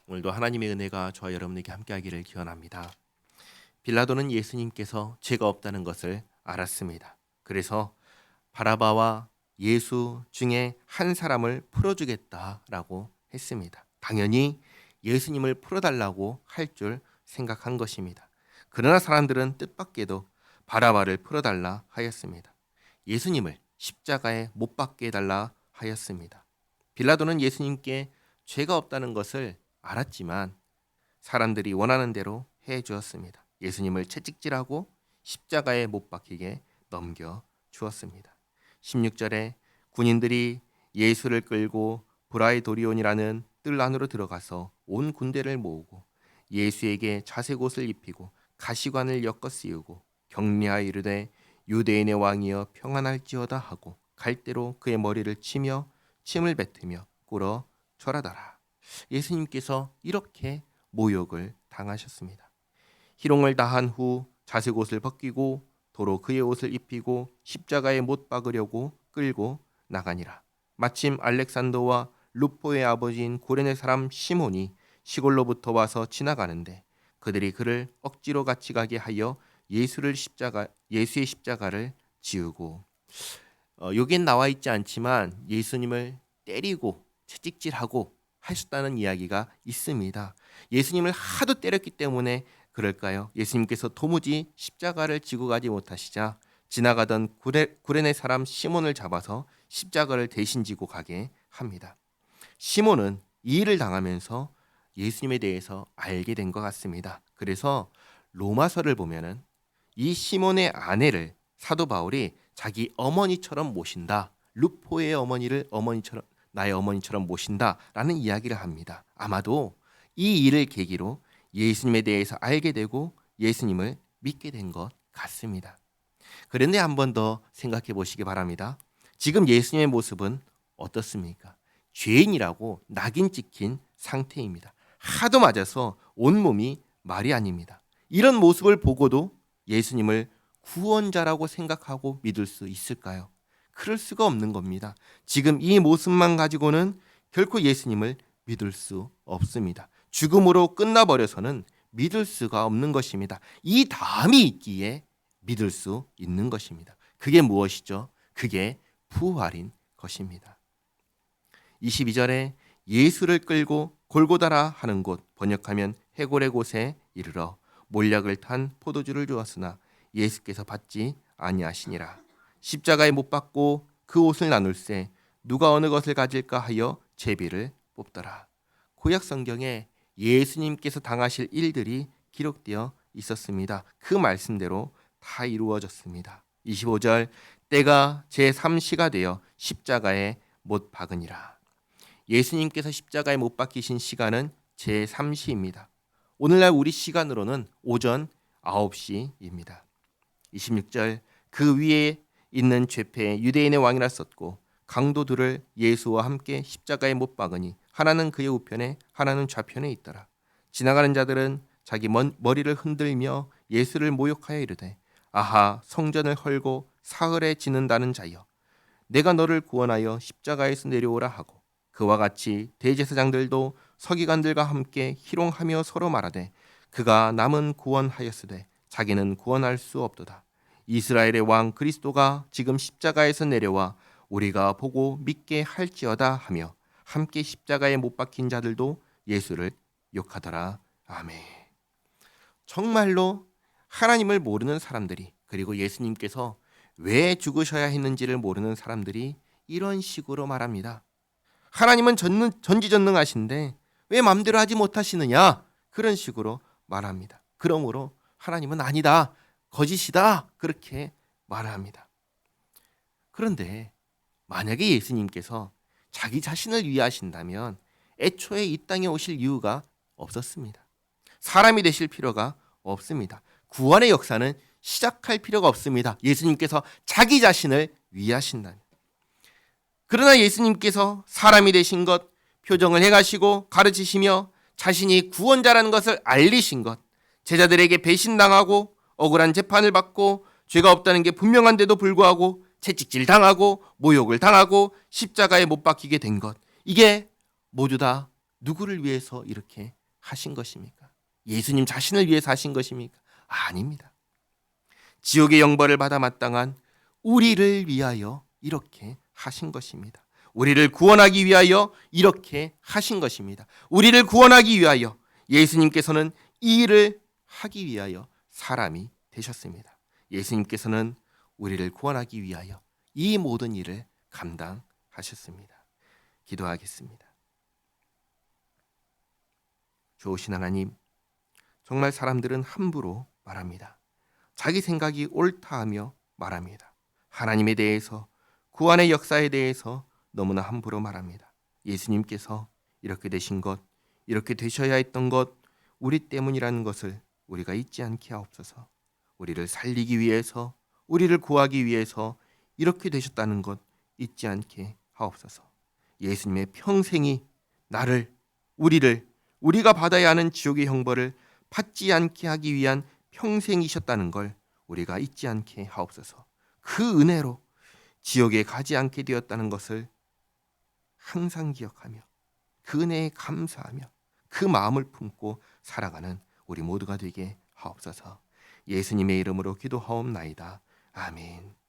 오늘도 하나님의 은혜가 저와 여러분에게 함께하기를 기원합니다. 빌라도는 예수님께서 죄가 없다는 것을 알았습니다. 그래서 바라바와 예수 중에 한 사람을 풀어주겠다라고 했습니다. 당연히 예수님을 풀어달라고 할 줄 생각한 것입니다. 그러나 사람들은 뜻밖에도 바라바를 풀어달라 하였습니다. 예수님을 십자가에 못 박게 해달라 하였습니다. 빌라도는 예수님께 죄가 없다는 것을 알았지만 사람들이 원하는 대로 해 주었습니다. 예수님을 채찍질하고 십자가에 못 박히게 넘겨 주었습니다. 16절에 군인들이 예수를 끌고 브라이도리온이라는 뜰 안으로 들어가서 온 군대를 모으고 예수에게 자색 옷을 입히고 가시관을 엮어 씌우고 격려하여 이르되 유대인의 왕이여 평안할지어다 하고 갈대로 그의 머리를 치며 침을 뱉으며 꿇어 절하더라. 예수님께서 이렇게 모욕을 당하셨습니다. 희롱을 다한 후 자색 옷을 벗기고 도로 그의 옷을 입히고 십자가에 못 박으려고 끌고 나가니라. 마침 알렉산더와 루포의 아버지인 고레네 사람 시몬이 시골로부터 와서 지나가는데 그들이 그를 억지로 같이 가게 하여 예수의 십자가를 지우고 여기엔 나와 있지 않지만 예수님을 때리고 채찍질하고 하셨다는 이야기가 있습니다. 예수님을 하도 때렸기 때문에 그럴까요? 예수님께서 도무지 십자가를 지고 가지 못하시자 지나가던 구레네 사람 시몬을 잡아서 십자가를 대신 지고 가게 합니다. 시몬은 이 일을 당하면서 예수님에 대해서 알게 된 것 같습니다. 그래서 로마서를 보면은 이 시몬의 아내를 사도 바울이 자기 어머니처럼 모신다. 루포의 어머니를 나의 어머니처럼 모신다라는 이야기를 합니다. 아마도 이 일을 계기로 예수님에 대해서 알게 되고 예수님을 믿게 된 것 같습니다. 그런데 한 번 더 생각해 보시기 바랍니다. 지금 예수님의 모습은 어떻습니까? 죄인이라고 낙인 찍힌 상태입니다. 하도 맞아서 온몸이 말이 아닙니다. 이런 모습을 보고도 예수님을 구원자라고 생각하고 믿을 수 있을까요? 그럴 수가 없는 겁니다. 지금 이 모습만 가지고는 결코 예수님을 믿을 수 없습니다. 죽음으로 끝나버려서는 믿을 수가 없는 것입니다. 이 다음이 있기에 믿을 수 있는 것입니다. 그게 무엇이죠? 그게 부활인 것입니다. 22절에 예수를 끌고 골고다라 하는 곳, 번역하면 해골의 곳에 이르러 몰약을 탄 포도주를 주었으나 예수께서 받지 아니하시니라. 십자가에 못 박고 그 옷을 나눌세 누가 어느 것을 가질까 하여 제비를 뽑더라. 구약 성경에 예수님께서 당하실 일들이 기록되어 있었습니다. 그 말씀대로 다 이루어졌습니다. 25절 때가 제3시가 되어 십자가에 못 박으니라. 예수님께서 십자가에 못 박히신 시간은 제3시입니다. 오늘날 우리 시간으로는 오전 9시입니다. 26절 그 위에 있는 죄패에 유대인의 왕이라 썼고 강도들을 예수와 함께 십자가에 못 박으니 하나는 그의 우편에 하나는 좌편에 있더라. 지나가는 자들은 자기 머리를 흔들며 예수를 모욕하여 이르되 아하 성전을 헐고 사흘에 지는다는 자여 내가 너를 구원하여 십자가에서 내려오라 하고 그와 같이 대제사장들도 서기관들과 함께 희롱하며 서로 말하되 그가 남은 구원하였으되 자기는 구원할 수 없도다. 이스라엘의 왕 그리스도가 지금 십자가에서 내려와 우리가 보고 믿게 할지어다 하며 함께 십자가에 못 박힌 자들도 예수를 욕하더라. 아멘. 정말로 하나님을 모르는 사람들이 그리고 예수님께서 왜 죽으셔야 했는지를 모르는 사람들이 이런 식으로 말합니다. 하나님은 전지전능하신데 왜 마음대로 하지 못하시느냐? 그런 식으로 말합니다. 그러므로 하나님은 아니다. 거짓이다. 그렇게 말합니다. 그런데 만약에 예수님께서 자기 자신을 위하신다면 애초에 이 땅에 오실 이유가 없었습니다. 사람이 되실 필요가 없습니다. 구원의 역사는 시작할 필요가 없습니다. 예수님께서 자기 자신을 위하신다면. 그러나 예수님께서 사람이 되신 것, 표정을 해가시고 가르치시며 자신이 구원자라는 것을 알리신 것, 제자들에게 배신당하고 억울한 재판을 받고 죄가 없다는 게 분명한데도 불구하고 채찍질 당하고 모욕을 당하고 십자가에 못 박히게 된 것, 이게 모두 다 누구를 위해서 이렇게 하신 것입니까? 예수님 자신을 위해서 하신 것입니까? 아닙니다. 지옥의 영벌을 받아 마땅한 우리를 위하여 이렇게 하신 것입니다. 우리를 구원하기 위하여 이렇게 하신 것입니다. 우리를 구원하기 위하여 예수님께서는 이 일을 하기 위하여 사람이 되셨습니다. 예수님께서는 우리를 구원하기 위하여 이 모든 일을 감당하셨습니다. 기도하겠습니다. 좋으신 하나님, 정말 사람들은 함부로 말합니다. 자기 생각이 옳다 하며 말합니다. 하나님에 대해서, 구원의 역사에 대해서 너무나 함부로 말합니다. 예수님께서 이렇게 되신 것, 이렇게 되셔야 했던 것, 우리 때문이라는 것을 우리가 잊지 않게 하옵소서. 우리를 살리기 위해서, 우리를 구하기 위해서 이렇게 되셨다는 것 잊지 않게 하옵소서. 예수님의 평생이 나를, 우리가 받아야 하는 지옥의 형벌을 받지 않게 하기 위한 평생이셨다는 걸 우리가 잊지 않게 하옵소서. 그 은혜로 지옥에 가지 않게 되었다는 것을 항상 기억하며 그 은혜에 감사하며 그 마음을 품고 살아가는 우리 모두가 되게 하옵소서. 예수님의 이름으로 기도하옵나이다. 아멘.